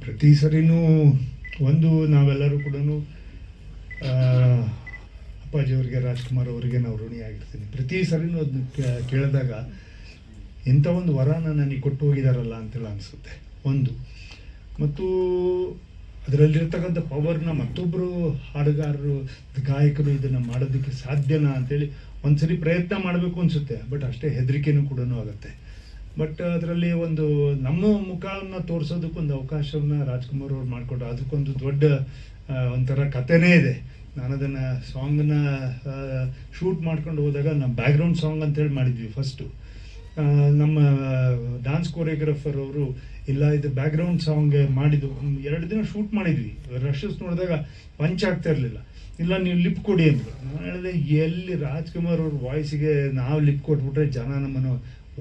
ಪ್ರತಿ ಸರಿನೂ ಒಂದು ನಾವೆಲ್ಲರೂ ಕೂಡ ಅಪ್ಪಾಜಿಯವರಿಗೆ, ರಾಜ್ಕುಮಾರ್ ಅವರಿಗೆ ನಾವು ಋಣಿಯಾಗಿರ್ತೀನಿ. ಪ್ರತಿ ಸರಿನೂ ಅದನ್ನ ಕೇಳಿದಾಗ ಇಂಥ ಒಂದು ವರನ ನನಗೆ ಕೊಟ್ಟು ಹೋಗಿದಾರಲ್ಲ ಅಂತೇಳಿ ಅನಿಸುತ್ತೆ ಒಂದು. ಮತ್ತು ಅದರಲ್ಲಿರ್ತಕ್ಕಂಥ ಪವರ್ನ ಮತ್ತೊಬ್ಬರು ಹಾಡುಗಾರರು, ಗಾಯಕರು ಇದನ್ನು ಮಾಡೋದಕ್ಕೆ ಸಾಧ್ಯನಾ ಅಂತೇಳಿ ಒಂದ್ಸರಿ ಪ್ರಯತ್ನ ಮಾಡಬೇಕು ಅನಿಸುತ್ತೆ. ಬಟ್ ಅಷ್ಟೇ ಹೆದರಿಕೆನೂ ಕೂಡ ಆಗುತ್ತೆ. ಬಟ್ ಅದರಲ್ಲಿ ಒಂದು ನಮ್ಮ ಮುಖವನ್ನು ತೋರಿಸೋದಕ್ಕೊಂದು ಅವಕಾಶವನ್ನು ರಾಜ್ಕುಮಾರ್ ಅವ್ರು ಮಾಡಿಕೊಟ್ಟು, ಅದಕ್ಕೊಂದು ದೊಡ್ಡ ಒಂಥರ ಕಥೆನೇ ಇದೆ. ನಾನು ಅದನ್ನು ಸಾಂಗನ್ನ ಶೂಟ್ ಮಾಡ್ಕೊಂಡು ಹೋದಾಗ ನಮ್ಮ ಬ್ಯಾಕ್ಗ್ರೌಂಡ್ ಸಾಂಗ್ ಅಂತೇಳಿ ಮಾಡಿದ್ವಿ ಫಸ್ಟು. ನಮ್ಮ ಡ್ಯಾನ್ಸ್ ಕೊರಿಯೋಗ್ರಾಫರ್ ಅವರು ಇಲ್ಲ ಇದು ಬ್ಯಾಕ್ಗ್ರೌಂಡ್ ಸಾಂಗ್ ಮಾಡಿದ್ದು 2 ದಿನ ಶೂಟ್ ಮಾಡಿದ್ವಿ. ರಶಸ್ ನೋಡಿದಾಗ ಪಂಚ್ ಆಗ್ತಾ ಇರಲಿಲ್ಲ. ಇಲ್ಲ ನೀವು ಲಿಪ್ ಕೊಡಿ ಅಂದರು. ನಾನು ಹೇಳಿದೆ ಎಲ್ಲಿ ರಾಜ್ಕುಮಾರ್ ಅವ್ರ ವಾಯ್ಸಿಗೆ ನಾವು ಲಿಪ್ ಕೊಟ್ಬಿಟ್ರೆ ಜನ ನಮ್ಮನ್ನು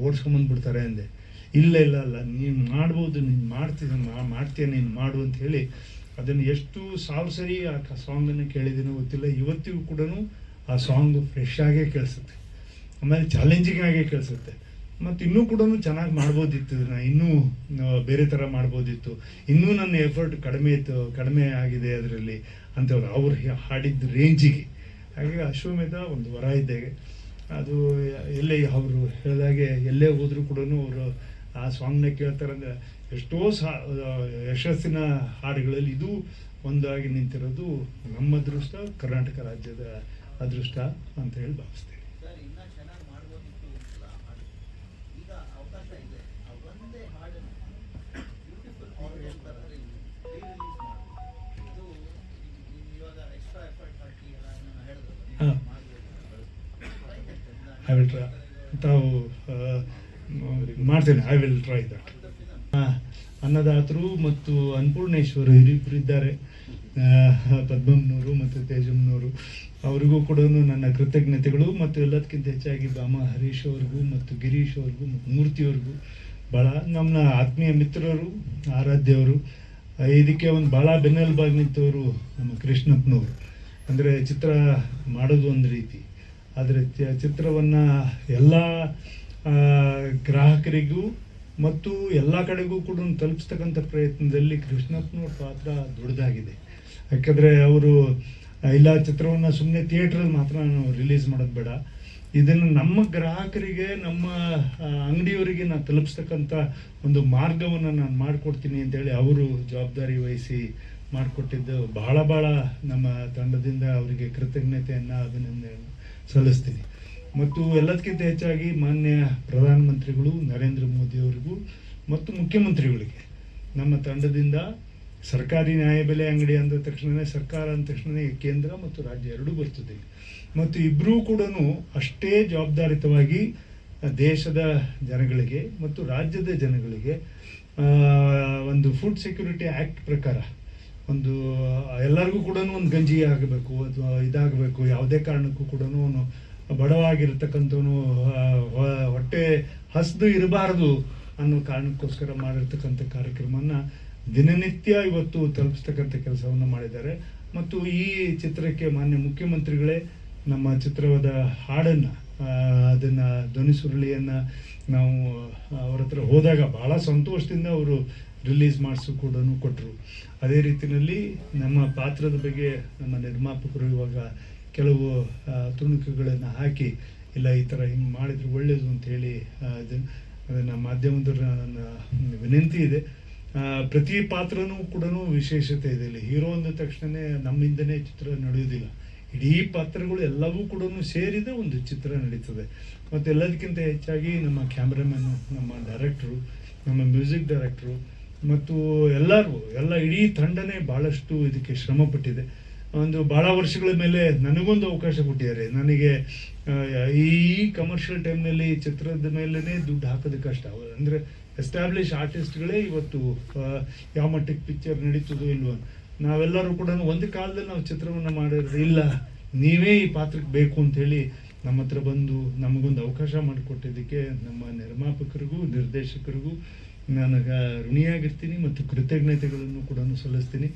ಓಡಿಸ್ಕೊಂಬಂದ್ಬಿಡ್ತಾರೆ ಅಂದೆ. ಇಲ್ಲ ಇಲ್ಲ ಅಲ್ಲ ನೀನು ಮಾಡ್ಬೋದು, ನೀನು ಮಾಡ್ತೀಯ ನೀನು ಮಾಡು ಅಂತ ಹೇಳಿ ಅದನ್ನು ಎಷ್ಟು 1000 ಸರಿ ಆ ಸಾಂಗನ್ನು ಕೇಳಿದ್ದೀನೋ ಗೊತ್ತಿಲ್ಲ. ಇವತ್ತಿಗೂ ಕೂಡ ಆ ಸಾಂಗು ಫ್ರೆಶ್ ಆಗೇ ಕೇಳಿಸುತ್ತೆ, ಆಮೇಲೆ ಚಾಲೆಂಜಿಂಗ್ ಆಗೇ ಕೇಳಿಸುತ್ತೆ. ಮತ್ತು ಇನ್ನೂ ಕೂಡ ಚೆನ್ನಾಗಿ ಮಾಡ್ಬೋದಿತ್ತು, ಇನ್ನೂ ಬೇರೆ ಥರ ಮಾಡ್ಬೋದಿತ್ತು, ಇನ್ನೂ ನನ್ನ ಎಫರ್ಟ್ ಕಡಿಮೆ ಆಗಿದೆ ಅದರಲ್ಲಿ ಅಂತವ್ರು ಅವ್ರು ಹಾಡಿದ್ದ ರೇಂಜಿಗೆ. ಹಾಗೆ ಅಶ್ವಮೇಧ ಒಂದು ವರ ಇದ್ದಾಗೆ. ಅದು ಎಲ್ಲೇ ಅವರು ಹೇಳಿದಾಗೆ ಎಲ್ಲೇ ಹೋದರೂ ಕೂಡ ಅವರು ಆ ಸಾಂಗ್ನ ಕೇಳ್ತಾರೆ. ಅಂದರೆ ಎಷ್ಟೋ ಯಶಸ್ಸಿನ ಹಾಡುಗಳಲ್ಲಿ ಇದು ಒಂದಾಗಿ ನಿಂತಿರೋದು ನಮ್ಮ ಅದೃಷ್ಟ, ಕರ್ನಾಟಕ ರಾಜ್ಯದ ಅದೃಷ್ಟ ಅಂತ ಹೇಳಿ ಭಾವಿಸ್ತೇನೆ. ಐ ವಿಲ್ ಟ್ರೈ, ತಾವು ಮಾಡ್ತೇನೆ. I will try that. ಅನ್ನದಾತರು ಮತ್ತು ಅನ್ನಪೂರ್ಣೇಶ್ವರು ಹಿರಿಯರಿದ್ದಾರೆ, ಪದ್ಮಮ್ನವರು ಮತ್ತು ತೇಜಮ್ನವರು. ಅವರಿಗೂ ಕೂಡ ನನ್ನ ಕೃತಜ್ಞತೆಗಳು. ಮತ್ತು ಎಲ್ಲದಕ್ಕಿಂತ ಹೆಚ್ಚಾಗಿ ಬಾಮ ಹರೀಶ್ ಅವ್ರಿಗೂ ಮತ್ತು ಗಿರೀಶ್ ಅವ್ರಿಗೂ ಮತ್ತು ಮೂರ್ತಿಯವ್ರಿಗೂ ಭಾಳ ನಮ್ಮ ಆತ್ಮೀಯ ಮಿತ್ರರು, ಆರಾಧ್ಯವರು. ಇದಕ್ಕೆ ಒಂದು ಭಾಳ ಬೆನ್ನೆಲುಬಾಗಿ ನಿಂತವರು ನಮ್ಮ ಕೃಷ್ಣಪ್ಪನವರು. ಅಂದರೆ ಚಿತ್ರ ಮಾಡೋದು ಒಂದು ರೀತಿ, ಆದರೆ ಚಿತ್ರವನ್ನು ಎಲ್ಲ ಗ್ರಾಹಕರಿಗೂ ಮತ್ತು ಎಲ್ಲ ಕಡೆಗೂ ಕೂಡ ತಲುಪಿಸ್ತಕ್ಕಂಥ ಪ್ರಯತ್ನದಲ್ಲಿ ಕೃಷ್ಣಪ್ಪನವ್ರ ಪಾತ್ರ ದೊಡ್ಡದಾಗಿದೆ. ಯಾಕಂದರೆ ಅವರು ಇಲ್ಲ ಚಿತ್ರವನ್ನು ಸುಮ್ಮನೆ ಥಿಯೇಟ್ರಲ್ಲಿ ಮಾತ್ರ ನಾವು ರಿಲೀಸ್ ಮಾಡೋದು ಬೇಡ, ಇದನ್ನು ನಮ್ಮ ಗ್ರಾಹಕರಿಗೆ, ನಮ್ಮ ಅಂಗಡಿಯವರಿಗೆ ನಾನು ತಲುಪಿಸ್ತಕ್ಕಂಥ ಒಂದು ಮಾರ್ಗವನ್ನು ನಾನು ಮಾಡಿಕೊಡ್ತೀನಿ ಅಂತೇಳಿ ಅವರು ಜವಾಬ್ದಾರಿ ವಹಿಸಿ ಮಾಡಿಕೊಟ್ಟಿದ್ದು ಭಾಳ ನಮ್ಮ ತಂಡದಿಂದ ಅವರಿಗೆ ಕೃತಜ್ಞತೆಯನ್ನು, ಅಭಿನಂದನೆಯನ್ನು ಸಲ್ಲಿಸ್ತೀನಿ. ಮತ್ತು ಎಲ್ಲದಕ್ಕಿಂತ ಹೆಚ್ಚಾಗಿ ಮಾನ್ಯ ಪ್ರಧಾನಮಂತ್ರಿಗಳು ನರೇಂದ್ರ ಮೋದಿಯವರಿಗೂ ಮತ್ತು ಮುಖ್ಯಮಂತ್ರಿಗಳಿಗೆ ನಮ್ಮ ತಂಡದಿಂದ ಸರ್ಕಾರಿ ನ್ಯಾಯಬೆಲೆ ಅಂಗಡಿ ಅಂದ ತಕ್ಷಣ, ಸರ್ಕಾರ ಅಂದ ತಕ್ಷಣ ಕೇಂದ್ರ ಮತ್ತು ರಾಜ್ಯ ಎರಡೂ ಬರ್ತದೆ. ಮತ್ತು ಇಬ್ಬರೂ ಕೂಡ ಅಷ್ಟೇ ಜವಾಬ್ದಾರಿತವಾಗಿ ದೇಶದ ಜನಗಳಿಗೆ ಮತ್ತು ರಾಜ್ಯದ ಜನಗಳಿಗೆ ಒಂದು ಫುಡ್ ಸೆಕ್ಯೂರಿಟಿ ಆ್ಯಕ್ಟ್ ಪ್ರಕಾರ ಒಂದು ಎಲ್ಲರಿಗೂ ಕೂಡ ಒಂದು ಗಂಜಿ ಆಗಬೇಕು ಅಥವಾ ಇದಾಗಬೇಕು, ಯಾವುದೇ ಕಾರಣಕ್ಕೂ ಕೂಡ ಬಡವಾಗಿರ್ತಕ್ಕಂಥವನು ಹೊಟ್ಟೆ ಹಸ್ದು ಇರಬಾರ್ದು ಅನ್ನೋ ಕಾರಣಕ್ಕೋಸ್ಕರ ಮಾಡಿರ್ತಕ್ಕಂಥ ಕಾರ್ಯಕ್ರಮವನ್ನು ದಿನನಿತ್ಯ ಇವತ್ತು ತಲುಪಿಸ್ತಕ್ಕಂಥ ಕೆಲಸವನ್ನು ಮಾಡಿದ್ದಾರೆ. ಮತ್ತು ಈ ಚಿತ್ರಕ್ಕೆ ಮಾನ್ಯ ಮುಖ್ಯಮಂತ್ರಿಗಳೇ ನಮ್ಮ ಚಿತ್ರದ ಹಾಡನ್ನು, ಅದನ್ನು ಧ್ವನಿ ಸುರುಳಿಯನ್ನು ನಾವು ಅವ್ರ ಹತ್ರ ಹೋದಾಗ ಭಾಳ ಸಂತೋಷದಿಂದ ಅವರು ರಿಲೀಸ್ ಮಾಡಿಸು ಕೂಡ ಕೊಟ್ಟರು. ಅದೇ ರೀತಿಯಲ್ಲಿ ನಮ್ಮ ಪಾತ್ರದ ಬಗ್ಗೆ ನಮ್ಮ ನಿರ್ಮಾಪಕರು ಇವಾಗ ಕೆಲವು ತುಣುಕುಗಳನ್ನು ಹಾಕಿ ಇಲ್ಲ ಈ ಥರ ಹಿಂಗೆ ಮಾಡಿದ್ರು ಒಳ್ಳೆಯದು ಅಂಥೇಳಿ ಅದನ್ನು ಮಾಧ್ಯಮದವ್ರ ನನ್ನ ವಿನಂತಿ ಇದೆ. ಪ್ರತಿ ಪಾತ್ರನೂ ಕೂಡ ವಿಶೇಷತೆ ಇದೆ. ಇಲ್ಲಿ ಹೀರೋ ಅಂದ ತಕ್ಷಣ ನಮ್ಮಿಂದನೇ ಚಿತ್ರ ನಡೆಯೋದಿಲ್ಲ, ಇಡೀ ಪಾತ್ರಗಳು ಎಲ್ಲವೂ ಕೂಡ ಸೇರಿದ ಒಂದು ಚಿತ್ರ ನಡೀತದೆ. ಮತ್ತು ಎಲ್ಲದಕ್ಕಿಂತ ಹೆಚ್ಚಾಗಿ ನಮ್ಮ ಕ್ಯಾಮ್ರಾಮನ್ನು, ನಮ್ಮ ಡೈರೆಕ್ಟ್ರು, ನಮ್ಮ ಮ್ಯೂಸಿಕ್ ಡೈರೆಕ್ಟ್ರು ಮತ್ತು ಎಲ್ಲ ಇಡೀ ತಂಡನೇ ಭಾಳಷ್ಟು ಇದಕ್ಕೆ ಶ್ರಮಪಟ್ಟಿದೆ. ಒಂದು ಭಾಳ ವರ್ಷಗಳ ಮೇಲೆ ನನಗೊಂದು ಅವಕಾಶ ಕೊಟ್ಟಿದ್ದಾರೆ. ನನಗೆ ಈ ಕಮರ್ಷಿಯಲ್ ಟೈಮ್ನಲ್ಲಿ ಚಿತ್ರದ ಮೇಲೇ ದುಡ್ಡು ಹಾಕೋದು ಕಷ್ಟ. ಅಂದರೆ ಎಸ್ಟಾಬ್ಲಿಷ್ ಆರ್ಟಿಸ್ಟ್ಗಳೇ ಇವತ್ತು ಯಾವ ಮಟ್ಟಿಗೆ ಪಿಕ್ಚರ್ ನಡೀತದೋ ಇಲ್ವೋ, ನಾವೆಲ್ಲರೂ ಕೂಡ ಒಂದು ಕಾಲದಲ್ಲಿ ನಾವು ಚಿತ್ರವನ್ನು ಮಾಡಿದ್ರೆ ಇಲ್ಲ ನೀವೇ ಈ ಪಾತ್ರಕ್ಕೆ ಬೇಕು ಅಂಥೇಳಿ ನಮ್ಮ ಹತ್ರ ಬಂದು ನಮಗೊಂದು ಅವಕಾಶ ಮಾಡಿಕೊಟ್ಟಿದ್ದಕ್ಕೆ ನಮ್ಮ ನಿರ್ಮಾಪಕರಿಗೂ ನಿರ್ದೇಶಕರಿಗೂ ನನಗೆ ಋಣಿಯಾಗಿರ್ತೀನಿ ಮತ್ತು ಕೃತಜ್ಞತೆಗಳನ್ನು ಕೂಡ ಸಲ್ಲಿಸ್ತೀನಿ.